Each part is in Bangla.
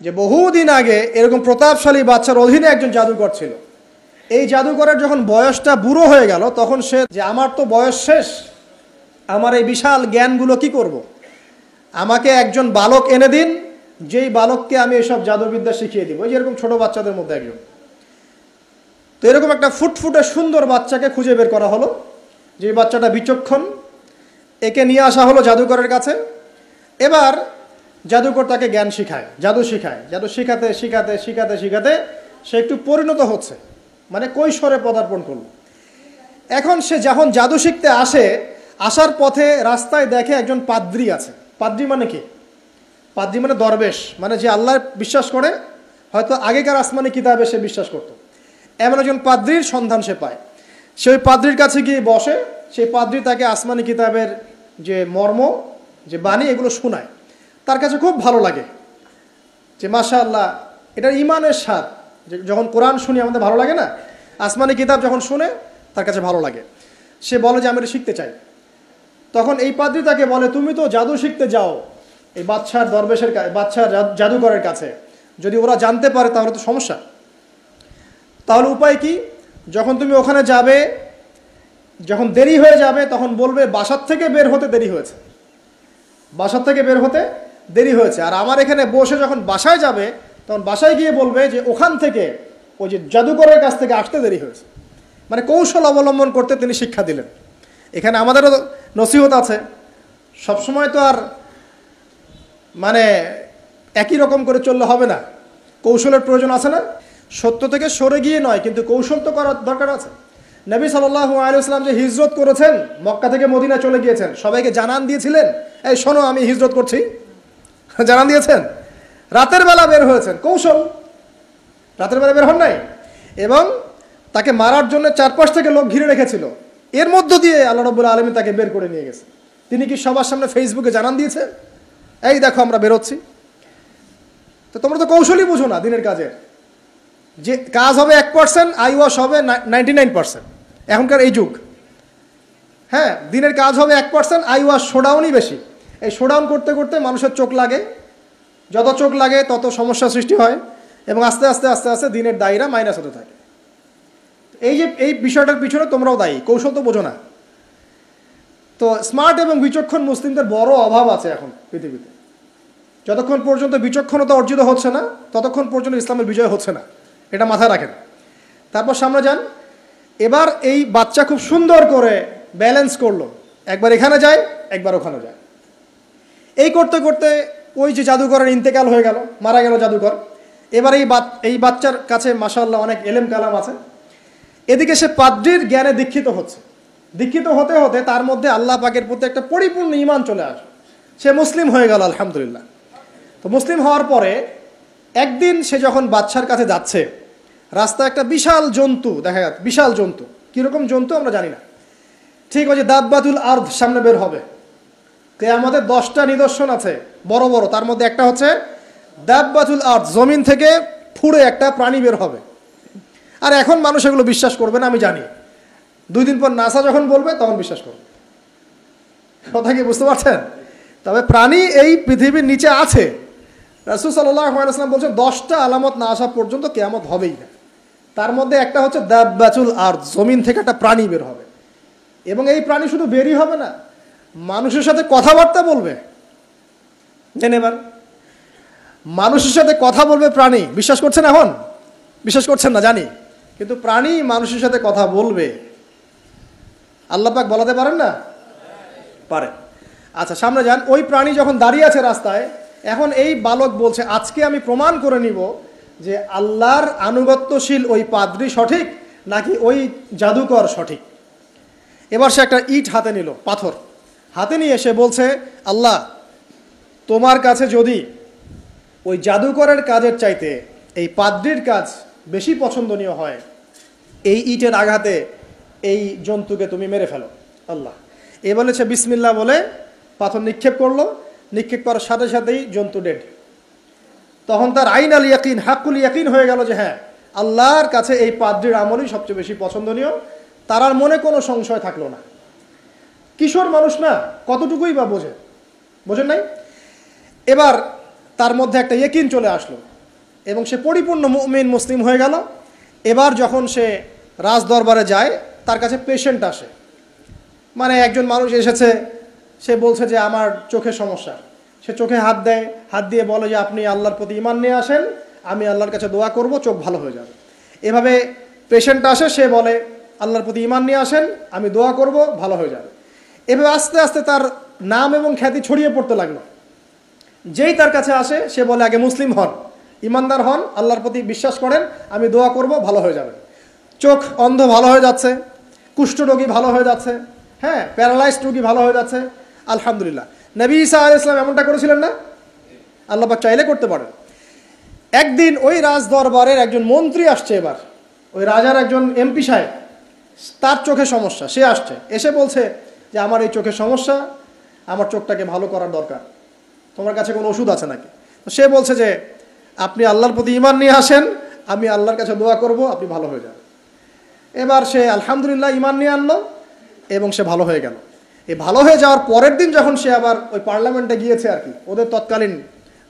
যে বহুদিন আগে এরকম প্রতাপশালী বাচ্চার অধীনে একজন জাদুকর ছিল। এই জাদুকরের যখন বয়সটা বুড়ো হয়ে গেল, তখন সে যে আমার তো বয়স শেষ, আমার এই বিশাল জ্ঞানগুলো কি করব। আমাকে একজন বালক এনে দিন, যেই বালককে আমি এসব জাদুবিদ্যা শিখিয়ে দিব। যেরকম ছোট বাচ্চাদের মধ্যে একজন। তো এরকম একটা ফুটফুটে সুন্দর বাচ্চাকে খুঁজে বের করা হলো, যে বাচ্চাটা বিচক্ষণ। একে নিয়ে আসা হলো জাদুকরের কাছে। এবার জাদুকর তাকে জ্ঞান শিখায়, জাদু শিখায়। জাদু শিখাতে শিখাতে শিখাতে শিখাতে সে একটু পরিণত হচ্ছে, মানে কৈশোরে পদার্পণ করলো। এখন সে যখন জাদু শিখতে আসে, আসার পথে রাস্তায় দেখে একজন পাদ্রী আছে। পাদ্রী মানে কি? পাদ্রী মানে দরবেশ, মানে যে আল্লাহ বিশ্বাস করে, হয়তো আগেকার আসমানি কিতাবে সে বিশ্বাস করত। এমন একজন পাদ্রীর সন্ধান সে পায়। সে ওই পাদ্রীর কাছে গিয়ে বসে। সেই পাদ্রী তাকে আসমানি কিতাবের যে মর্ম, যে বাণী, এগুলো শোনায়। তার কাছে খুব ভালো লাগে যে মাশাআল্লাহ, এটার ইমানের স্বাদ। যখন কোরআন শুনি আমাদের ভালো লাগে না, আসমানি কিতাব যখন শুনে তার কাছে ভালো লাগে। সে বলে যে আমি এটা শিখতে চাই। তখন এই পাদ্রী তাকে বলে, তুমি তো জাদু শিখতে যাও এই বাদশার দরবেশের বাদশার জাদুকরের কাছে, যদি ওরা জানতে পারে তাহলে তো সমস্যা। তাহলে উপায় কি? যখন তুমি ওখানে যাবে, যখন দেরি হয়ে যাবে, তখন বলবে বাসার থেকে বের হতে দেরি হয়েছে, বাসার থেকে বের হতে দেরি হয়েছে। আর আমার এখানে বসে যখন বাসায় যাবে, তখন বাসায় গিয়ে বলবে যে ওখান থেকে ওই যে জাদুকরের কাছ থেকে আসতে দেরি হয়েছে। মানে কৌশল অবলম্বন করতে তিনি শিক্ষা দিলেন। এখানে আমাদেরও নসিহত আছে, সবসময় তো আর মানে একই রকম করে চললে হবে না, কৌশলের প্রয়োজন আছে না? সত্য থেকে সরে গিয়ে নয়, কিন্তু কৌশল তো করার দরকার আছে। নবী সাল্লাল্লাহু আলাইহি ওয়াসাল্লাম যে হিজরত করেছেন, মক্কা থেকে মদিনা চলে গিয়েছেন, সবাইকে জানান দিয়েছিলেন, এই শোনো আমি হিজরত করছি, জানান দিয়েছেন। রাতের বেলা বের হয়েছেন, কৌশল। রাতের বেলা বের হন নাই, এবং তাকে মারার জন্য চারপাশ থেকে লোক ঘিরে রেখেছিল। এর মধ্য দিয়ে আল্লাহ রাব্বুল আলামিন তাকে বের করে নিয়ে গেছে। তিনি কি সবার সামনে ফেসবুকে জানান দিয়েছে, এই দেখো আমরা বেরোচ্ছি? তো তোমরা তো কৌশলই বুঝো না দিনের কাজের। যে কাজ হবে 1%, আইওয়াশ হবে 99%। এখনকার এই যুগ, হ্যাঁ, দিনের কাজ হবে 1%, আইওয়াশ শোডাউনই বেশি। এই শোডাউন করতে করতে মানুষের চোখ লাগে, যত চোখ লাগে তত সমস্যা সৃষ্টি হয়, এবং আস্তে আস্তে আস্তে আস্তে দিনের দায়রা মাইনাস হতে থাকে। এই বিষয়টার পিছনে তোমরাও দায়ী, কৌশল তো বোঝো না। তো স্মার্ট এবং বিচক্ষণ মুসলিমদের বড় অভাব আছে এখন পৃথিবীতে। যতক্ষণ পর্যন্ত বিচক্ষণতা অর্জিত হচ্ছে না, ততক্ষণ পর্যন্ত ইসলামের বিজয় হচ্ছে না, এটা মাথায় রাখেন। তারপর সামনে যান। এবার এই বাচ্চা খুব সুন্দর করে ব্যালেন্স করলো, একবার এখানে যায়, একবার ওখানে যায়। এই করতে করতে ওই যে জাদুকরের ইন্তেকাল হয়ে গেল, মারা গেল জাদুকর। এবার এই বাচ্চার কাছে মাশাআল্লাহ অনেক এলেম কালাম আছে। এদিকে সে পাদ্রীর জ্ঞানে দীক্ষিত হচ্ছে। দীক্ষিত হতে হতে তার মধ্যে আল্লাহ পাকের প্রতি একটা পরিপূর্ণ ঈমান চলে আসে। সে মুসলিম হয়ে গেল, আলহামদুলিল্লাহ। তো মুসলিম হওয়ার পরে একদিন সে যখন বাদশার কাছে যাচ্ছে, রাস্তায় একটা বিশাল জন্তু দেখা যাচ্ছে। বিশাল জন্তু, কীরকম জন্তু আমরা জানি না। ঠিক ওই যে দাব্বাতুল আরদ সামনে বের হবে, কিয়ামতের 10টা নিদর্শন আছে বড় বড়। তার মধ্যে একটা হচ্ছে দাব্বাতুল আরদ, জমিন থেকে ফুড়ে একটা প্রাণী বের হবে। আর এখন মানুষ এগুলো বিশ্বাস করবে না, আমি জানি। 2 দিন পর নাসা যখন বলবে তখন বিশ্বাস করবে। কথা কি বুঝতে পারছেন? তবে প্রাণী এই পৃথিবীর নিচে আছে। রাসূল সাল্লাল্লাহু আলাইহি ওয়াসাল্লাম বলছেন 10টা আলামত না আসা পর্যন্ত কিয়ামত হবেই না। তার মধ্যে একটা হচ্ছে দাব্বাতুল আরদ, জমিন থেকে একটা প্রাণী বের হবে। এবং এই প্রাণী শুধু বেরই হবে না, মানুষের সাথে কথাবার্তা বলবে। এবার মানুষের সাথে কথা বলবে প্রাণী। বিশ্বাস করছেন? এখন বিশ্বাস করছেন না জানি, কিন্তু প্রাণী মানুষের সাথে কথা বলবে। আল্লাহ পাক বলাতে পারেন না? পারেন। আচ্ছা, সামনে যান। ওই প্রাণী যখন দাঁড়িয়ে আছে রাস্তায়, এখন এই বালক বলছে আজকে আমি প্রমাণ করে নিব যে আল্লাহর আনুগত্যশীল ওই পাদ্রী সঠিক নাকি ওই জাদুকর সঠিক। এবার সে একটা ইট হাতে নিল, পাথর হাতে নিয়ে সে বলছে, আল্লাহ তোমার কাছে যদি ওই জাদুকরের কাজের চাইতে এই পাদ্রীর কাজ বেশি পছন্দনীয় হয়, এই ইটের আঘাতে এই জন্তুকে তুমি মেরে ফেলো আল্লাহ। এ বলেছে বিসমিল্লাহ বলে পাথর নিক্ষেপ করলো। নিক্ষেপ করার সাথে সাথেই জন্তু ডেড। তখন তার আইন আল ইয়াকিন, হাক্কুল ইয়াকিন হয়ে গেল যে হ্যাঁ, আল্লাহর কাছে এই পাদ্রীর আমলই সবচেয়ে বেশি পছন্দনীয়। তার আর মনে কোনো সংশয় থাকলো না। কিশোর মানুষ না, কতটুকুই বা বোঝেন নাই। এবার তার মধ্যে একটা ইয়কিন চলে আসলো এবং সে পরিপূর্ণ মুমিন মুসলিম হয়ে গেল। এবার যখন সে রাজ দরবারে যায়, তার কাছে পেশেন্ট আসে, মানে একজন মানুষ এসেছে, সে বলছে যে আমার চোখে সমস্যা। সে চোখে হাত দেয়, হাত দিয়ে বলে যে আপনি আল্লাহর প্রতি ঈমান নিয়ে আসেন, আমি আল্লাহর কাছে দোয়া করব, চোখ ভালো হয়ে যাবে। এভাবে পেশেন্ট আসে, সে বলে আল্লাহর প্রতি ঈমান নিয়ে আসেন, আমি দোয়া করব, ভালো হয়ে যাবে। এভাবে আস্তে আস্তে তার নাম এবং খ্যাতি ছড়িয়ে পড়তে লাগলো। যেই তার কাছে আসে সে বলে আগে মুসলিম হন, ইমানদার হন, আল্লাহর প্রতি বিশ্বাস করেন, আমি দোয়া করব, ভালো হয়ে যাবে। চোখ অন্ধ ভালো হয়ে যাচ্ছে, কুষ্ঠরোগী ভালো হয়ে যাচ্ছে, হ্যাঁ, প্যারালাইজড রোগী ভালো হয়ে যাচ্ছে, আলহামদুলিল্লাহ। নবী ঈসা আলাইহিস সালাম এমনটা করেছিলেন না? আল্লাহ পাক চাইলে করতে পারেন। একদিন ওই রাজ দরবারের একজন মন্ত্রী আসছে, এবার ওই রাজার একজন এমপি সাহেব, তার চোখে সমস্যা, সে আসছে, এসে বলছে যে আমার এই চোখে সমস্যা, আমার চোখটাকে ভালো করার দরকার, তোমার কাছে কোনো ওষুধ আছে নাকি? তো সে বলছে যে আপনি আল্লাহর প্রতি ঈমান নিয়ে আসেন, আমি আল্লাহর কাছে দোয়া করব, আপনি ভালো হয়ে যাবেন। এবার সে আলহামদুলিল্লাহ ঈমান নিয়ে আনলো এবং সে ভালো হয়ে গেল। এই ভালো হয়ে যাওয়ার পরের দিন যখন সে আবার ওই পার্লামেন্টে গিয়েছে আর কি, ওদের তৎকালীন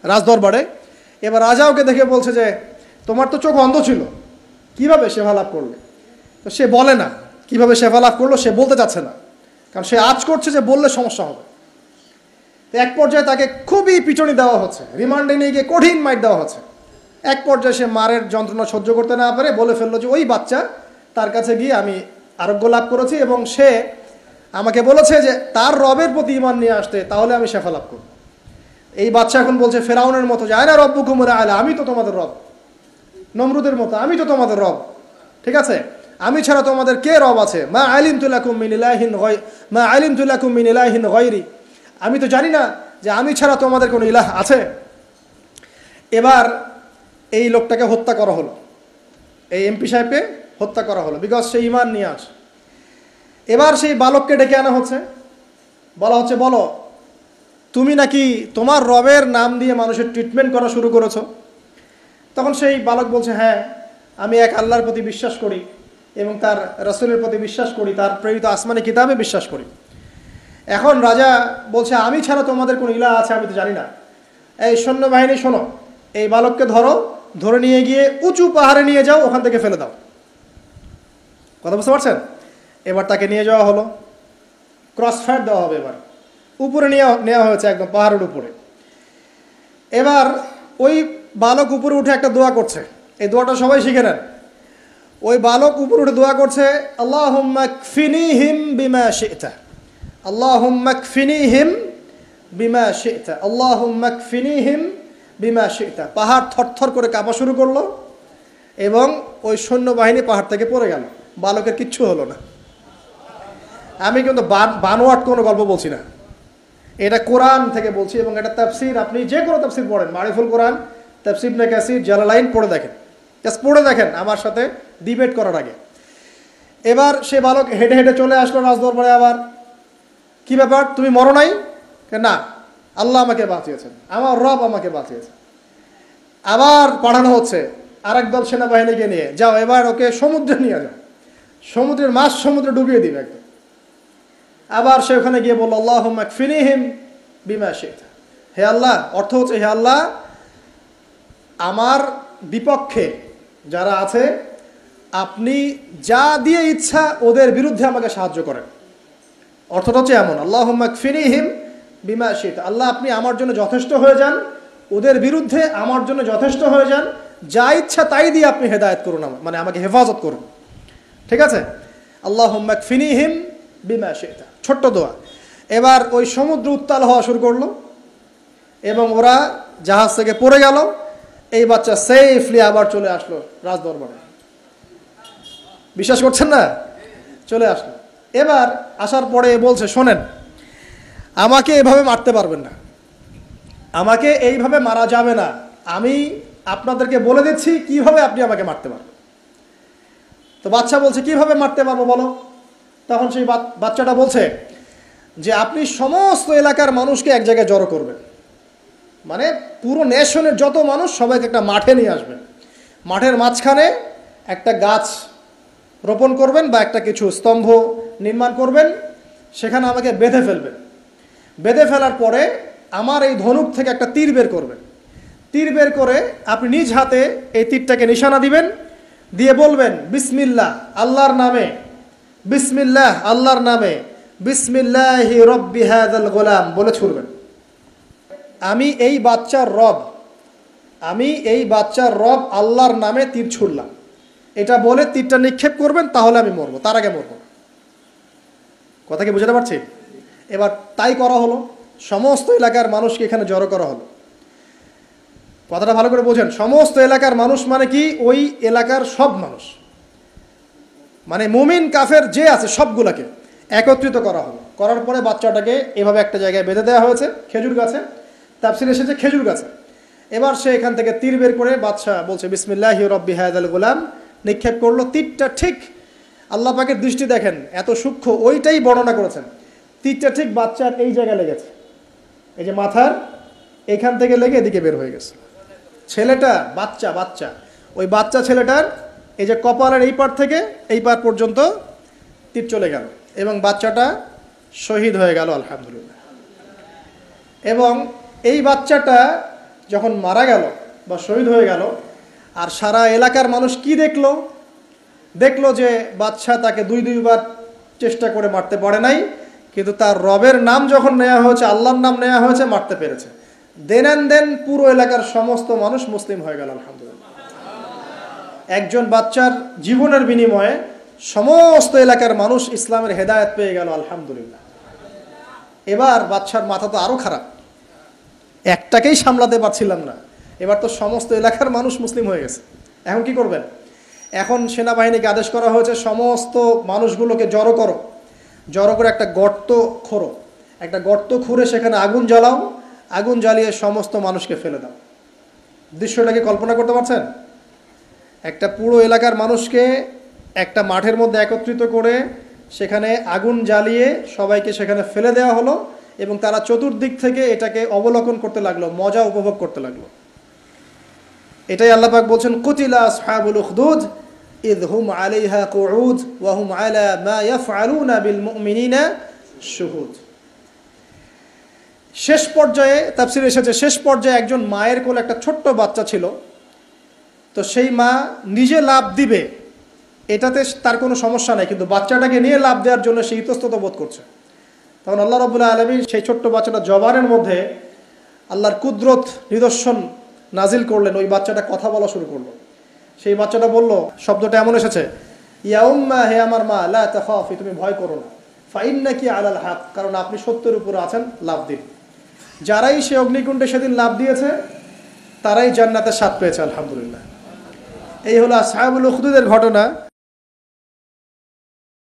রাজদরবারে, এবার রাজা ওকে দেখে বলছে যে তোমার তো চোখ অন্ধ ছিল, কিভাবে সেবা লাভ করলে? তো সে বলে না কিভাবে সেবা লাভ করলো, সে বলতে চাচ্ছে না, কারণ সে আজ করছে যে বললে সমস্যা হবে। এক পর্যায়ে তাকে খুবই পিটুনি দেওয়া হচ্ছে, রিমান্ডে নিয়ে গিয়ে কঠিন মাইট দেওয়া হচ্ছে। এক পর্যায়ে সে মারের যন্ত্রণা সহ্য করতে না পারে বলে ফেললো যে ওই বাচ্চা, তার কাছে গিয়ে আমি আরোগ্য লাভ করেছি এবং সে আমাকে বলেছে যে তার রবের প্রতি ঈমান নিয়ে আসতে, তাহলে আমি শেফা লাভ করব। এই বাচ্চা এখন বলছে ফেরাউনের মতো, যায় না রব্বুকুমুল আলা, আমি তো তোমাদের রব, নমরুদের মতো আমি তো তোমাদের রব, ঠিক আছে, আমি ছাড়া তোমাদের কে রব আছে? মা আলিমতু লাকুম মিন ইলাহিন গায়রি, আমি তো জানি না যে আমি ছাড়া তোমাদের কোনো ইলাহ আছে। এবার এই লোকটাকে হত্যা করা হলো, এই এমপি সাহেবকে হত্যা করা হলো, বিকজ সে ঈমান নিয়ে আসে। এবার সেই বালককে ডেকে আনা হচ্ছে, বলা হচ্ছে বলো তুমি নাকি তোমার রবের নাম দিয়ে মানুষের ট্রিটমেন্ট করা শুরু করেছো? তখন সেই বালক বলছে হ্যাঁ, আমি এক আল্লাহর প্রতি বিশ্বাস করি এবং তার রাসূলের প্রতি বিশ্বাস করি, তার প্রেরিত আসমানি কিতাবে বিশ্বাস করি। এখন রাজা বলছে আমি ছাড়া তোমাদের কোনো ইলাহ আছে আমি তো জানি না। এই সৈন্যবাহিনী শোনো, এই বালককে ধরো, ধরে নিয়ে গিয়ে উঁচু পাহাড়ে নিয়ে যাও, ওখান থেকে ফেলে দাও। কথা বুঝতে পারছেন? এবার তাকে নিয়ে যাওয়া হলো, ক্রস ফায়ার দেওয়া হবে, এবার উপরে নেওয়া হয়েছে, একদম পাহাড়ের উপরে। এবার ওই বালক উপরে উঠে একটা দোয়া করছে, এই দোয়াটা সবাই শিখে নেন। ওই বালক উপরে উঠে দোয়া করছে আল্লাহুম্মা কফিনিহিম বিমা শি'তা, আল্লাহুম্মা কফিনিহিম বিমা শি'তা, আল্লাহুম্মা কফিনিহিম বিমা শি'তা। পাহাড় থরথর করে কাঁপা শুরু করলো এবং ওই সৈন্যবাহিনী পাহাড় থেকে পড়ে গেল, বালকের কিচ্ছু হলো না। আমি কিন্তু বানোয়াট কোনো গল্প বলছি না, এটা কোরআন থেকে বলছি এবং এটা তাফসীর, আপনি যে কোনো তাফসীর পড়েন, মারিফুল কোরআন, তাফসীর ইবনে কাসির, জালালাইন পড়ে দেখেন, জাস্ট পড়ে দেখেন আমার সাথে ডিবেট করার আগে। এবার সে বালক হেঁটে হেঁটে চলে আসলো রাজদরবারে। আবার কি ব্যাপার, তুমি মরো নাই? না, আল্লাহ আমাকে বাঁচিয়েছেন, আমার রব আমাকে বাঁচিয়েছেন। আবার পাঠানো হচ্ছে আরেক দল সেনাবাহিনীকে নিয়ে, যাও এবার ওকে সমুদ্রে নিয়ে যাও, সমুদ্রের মাছ সমুদ্রে ডুবিয়ে দিবে একদম। আবার সে ওখানে গিয়ে বলল আল্লাহুম্মা কফিনিহিম বিমা শি'তা, হে আল্লাহ, অর্থ হচ্ছে হে আল্লাহ, আমার বিপক্ষে যারা আছে আপনি যা দিয়ে ইচ্ছা ওদের বিরুদ্ধে আমাকে সাহায্য করেন। অর্থটা হচ্ছে এমন, আল্লাহুম্মা কফিনিহিম বিমা শি'তা, আল্লাহ আপনি আমার জন্য যথেষ্ট হয়ে যান, ওদের বিরুদ্ধে আমার জন্য যথেষ্ট হয়ে যান, যা ইচ্ছা তাই দিয়ে আপনি হেদায়েত করুন, মানে আমাকে হেফাজত করুন, ঠিক আছে? আল্লাহুম্মা কফিনিহিম বিমা শি'তা, ছোট্ট দোয়া। এবার ওই সমুদ্র উত্তাল হওয়া শুরু করলো এবং ওরা জাহাজ থেকে পড়ে গেল। এই বাচ্চা সেফলি আবার চলে আসলো রাজদরবারে, বিশ্বাস করছেন না? চলে আসলো। এবার আসার পরে বলছে শোনেন, আমাকে এভাবে মারতে পারবেন না, আমাকে এইভাবে মারা যাবে না, আমি আপনাদেরকে বলে দিচ্ছি কিভাবে আপনি আমাকে মারতে পারবেন। তো বাচ্চা বলছে কিভাবে মারতে পারবো বলো? তখন সেই বাচ্চাটা বলছে যে আপনি সমস্ত এলাকার মানুষকে এক জায়গায় জড়ো করবেন, মানে পুরো নেশনের যত মানুষ সবাইকে একটা মাঠে নিয়ে আসবেন, মাঠের মাঝখানে একটা গাছ রোপণ করবেন বা একটা কিছু স্তম্ভ নির্মাণ করবেন, সেখানে আমাকে বেঁধে ফেলবেন। বেঁধে ফেলার পরে আমার এই ধনুক থেকে একটা তীর বের করবেন, তীর বের করে আপনি নিজ হাতে এই তীরটাকে নিশানা দিবেন, দিয়ে বলবেন বিসমিল্লাহ আল্লাহর নামে, বিসমিল্লাহ আল্লাহর নামে, বিসমিল্লাহি রব্বি হাযাল গোলাম বলে ছুড়বেন। আমি এই বাচ্চার রব, আমি এই বাচ্চার রব আল্লাহর নামে তীর ছুড়লাম, এটা বলে তীরটা নিক্ষেপ করবেন, তাহলে আমি মরবো, তার আগে মরবো না। কথা কি বুঝতে পারছি? এবার তাই করা হলো, সমস্ত এলাকার মানুষকে এখানে জড়ো করা হলো। কথাটা ভালো করে বোঝেন, সমস্ত এলাকার মানুষ মানে কি? ওই এলাকার সব মানুষ, মানে মুমিন কাফের যে আছে সবগুলাকে একত্রিত করা হলো। করার পরে বাচ্চাটাকে এভাবে একটা জায়গায় বেঁধে দেওয়া হয়েছে, খেজুর গাছে, তাফসীরে এসেছে খেজুর গাছে। এবার সে এখান থেকে তীর বের করে বাদশা বলছে বিসমিল্লাহি রব্বি হাযাল গোলাম, নিক্ষেপ করলো। তীরটা ঠিক, আল্লাহ পাকের দৃষ্টি দেখেন এত সূক্ষ্ম, ওইটাই বর্ণনা করেছেন। তীরটা ঠিক বাচ্চার এই জায়গায় লেগেছে, এই যে মাথার এখান থেকে লেগে এদিকে বের হয়ে গেছে। ছেলেটা বাচ্চা ওই বাচ্চা ছেলেটার এই যে কপালের এই পার থেকে এই পার পর্যন্ত তীর চলে গেল এবং বাচ্চাটা শহীদ হয়ে গেল আলহামদুলিল্লাহ। এবং এই বাচ্চাটা যখন মারা গেল বা শহীদ হয়ে গেল, আর সারা এলাকার মানুষ কি দেখলো? দেখলো যে বাচ্চা তাকে দুইবার চেষ্টা করে মারতে পারে নাই, কিন্তু তার রবের নাম যখন নেওয়া হয়েছে, আল্লাহর নাম নেওয়া হয়েছে, মারতে পেরেছে। দেন পুরো এলাকার সমস্ত মানুষ মুসলিম হয়ে গেল আলহামদুলিল্লাহ। একজন বাচ্চার জীবনের বিনিময়ে সমস্ত এলাকার মানুষ ইসলামের হেদায়েত পেয়ে গেল আলহামদুলিল্লাহ। এবার বাচ্চার মাথা তো আরো খারাপ, একটাকেই সামলাতে পারছিলাম না, এবার তো সমস্ত এলাকার মানুষ মুসলিম হয়ে গেছে। এখন কি করবেন? এখন সেনাবাহিনীকে আদেশ করা হয়েছে সমস্ত মানুষগুলোকে জড়ো করো, জড়ো করে একটা গর্ত খোঁড়ো, একটা গর্ত খুঁড়ে সেখানে আগুন জ্বালাও, আগুন জ্বালিয়ে সমস্ত মানুষকে ফেলে দাও। দৃশ্যটাকে কল্পনা করতে পারছেন? একটা পুরো এলাকার মানুষকে একটা মাঠের মধ্যে একত্রিত করে সেখানে আগুন জ্বালিয়ে সবাইকে সেখানে ফেলে দেওয়া হলো এবং তারা চতুর্দিক থেকে এটাকে অবলোকন করতে লাগলো, মজা উপভোগ করতে লাগলো। এটাই আল্লাহ পাক বলছেন কুতিলা আসহাবুল উখদুদ ইয হুম আলাইহা কুউদ ওয়া হুম আলা মা ইয়াফআলুনা বিল মুমিনিনা শুহুদ। শেষ পর্যায়ে তাফসীরে এসেছে, শেষ পর্যায়ে একজন মায়ের কোলে একটা ছোট্ট বাচ্চা ছিল, তো সেই মা নিজে লাভ দিবে এটাতে তার কোনো সমস্যা নেই, কিন্তু বাচ্চাটাকে নিয়ে লাভ দেওয়ার জন্য সে ইতস্তত বোধ করছে। তখন আল্লাহ রাব্বুল আলামিন সেই ছোট্ট বাচ্চাটা জবানের মধ্যে আল্লাহর কুদরত নিদর্শন নাজিল করলেন, ওই বাচ্চাটা কথা বলা শুরু করলো। সেই বাচ্চাটা বলল, শব্দটা এমন এসেছে, ইয়া উম্মা, হে আমার মা, লা তাখাফি, তুমি ভয় করো না, ফাইন্নাকি আলাল হক, কারণ আপনি সত্যের উপরে আছেন, লাভ দিন। যারাই সে অগ্নিকুণ্ডে সেদিন লাভ দিয়েছে তারাই জান্নাতের স্বাদ পেয়েছে আলহামদুলিল্লাহ। এই হলো আসহাবুল উখদুদের ঘটনা।